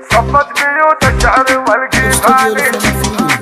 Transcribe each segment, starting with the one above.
صفت بيوت الشعر والقيفاني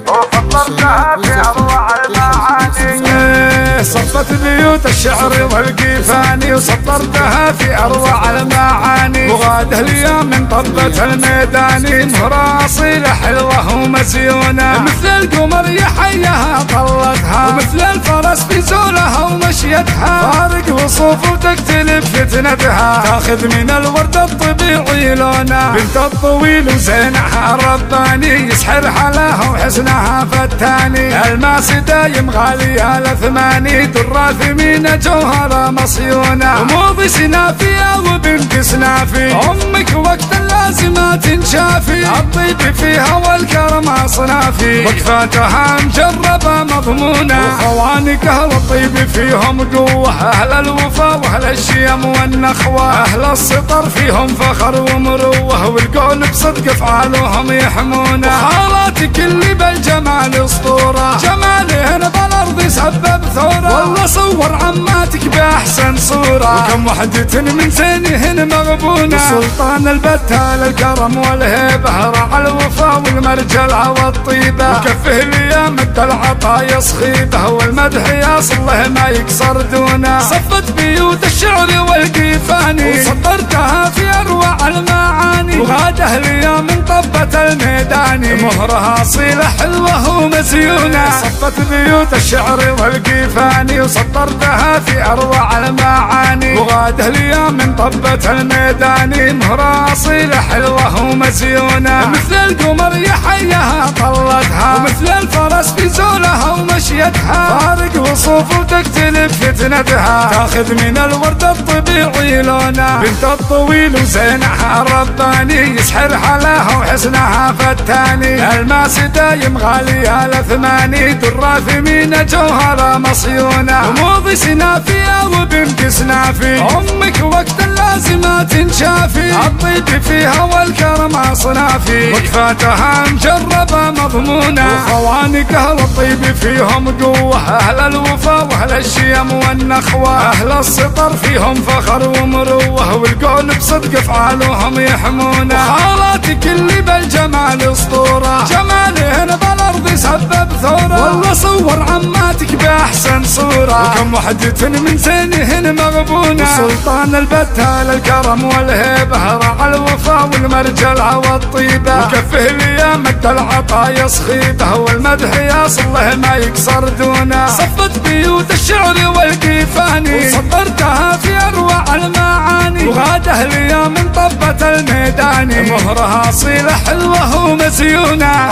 وفطرتها في اروع المعاني. صفت بيوت الشعر والقيفاني وسطرتها في اروع المعاني. وغاده اليوم من طبة الميداني مهرة اصيلة حلوة ومزيونة. مثل القمر يحيها طلتها ومثل الفرس في زولها ومشيتها. فارق وصوف وتختلف فتنتها تاخذ من الورد الطبيعي لونها. بنت الطويل وزينها رباني يسحر حلاها وحسنها فتاني. الماس دايم غالية الأثماني درة ثمينة جوهرة مصيونة. موضي سنافية وبنت سنافي أمك وقت اللازمة تنشافي. الطيب فيها والكرم أصنافي وقفاتها مجربة مضمونة. وخوانقها والطيب فيهم قوة. أهل الوفا وأهل الشيم والنخوة. أهل السطر فيهم فخر ومروة والقول بصدق أفعالهم يحمونه. وخالاتك اللي بالجمال اسطورة جمالهن بالأرض سبب ثورة. والله صور عماتك بأحسن صورة وكم وحدة من زينهن مغبونة. سلطان البتال الكرم والهيبة رعى الوفا والمرجلة والطيبة. وكفه لي مد العطايا صخيبة والمدح يصله ما يكسر دونه. صفت بيوت الشعر والقيفاني وسطرتها في اروع المعاني. وغاده اليوم من طبة الميداني مهرها اصيلة حلوة ومزيونة. صفت بيوت الشعر والقيفاني وسطرتها في اروع المعاني. وغاده اليوم من طبة الميداني مهرها اصيلة حلوة ومزيونة. مثل القمر يحيها طلتها ومثل الفرس في زولها ومشيتها. فارق وصوف وتختلف فتنتها تاخذ من الورد الطبيعي لونها. بنت الطويل وزينها رباني يسحر حلاها وحسنها فتاني. الماس دايم غالية الأثماني درة ثمينة جوهرة مصيونة. موضي سنافية وبنت سنافي أمك وقت اللازمة تنشافي. الطيب فيها والكرم أصنافي وقفاتها مجربة مضمونة. وخوانقها والطيب فيهم قوة. أهل الوفا وأهل الشيم والنخوة. أهل السطر فيهم فخر ومروة والقول بصدق أفعالهم يحمونه. وخالاتك اللي بالجمال اسطورة جمالهن بالأرض سبب ثورة. والله صور عماتك بأحسن صورة وكم وحدة من زينهن مغبونة. سلطان البتال الكرم والهيبة رعى الوفا والمرجلة والطيبة. وكفه لي مد العطايا صخيبة والمدح يصله ما يكسر دونه. صفت بيوت الشعر والقيفاني وسطرتها في اروع المعاني. وغاده اليوم من طبة الميداني مهرها اصيلة حلوة ومزيونة.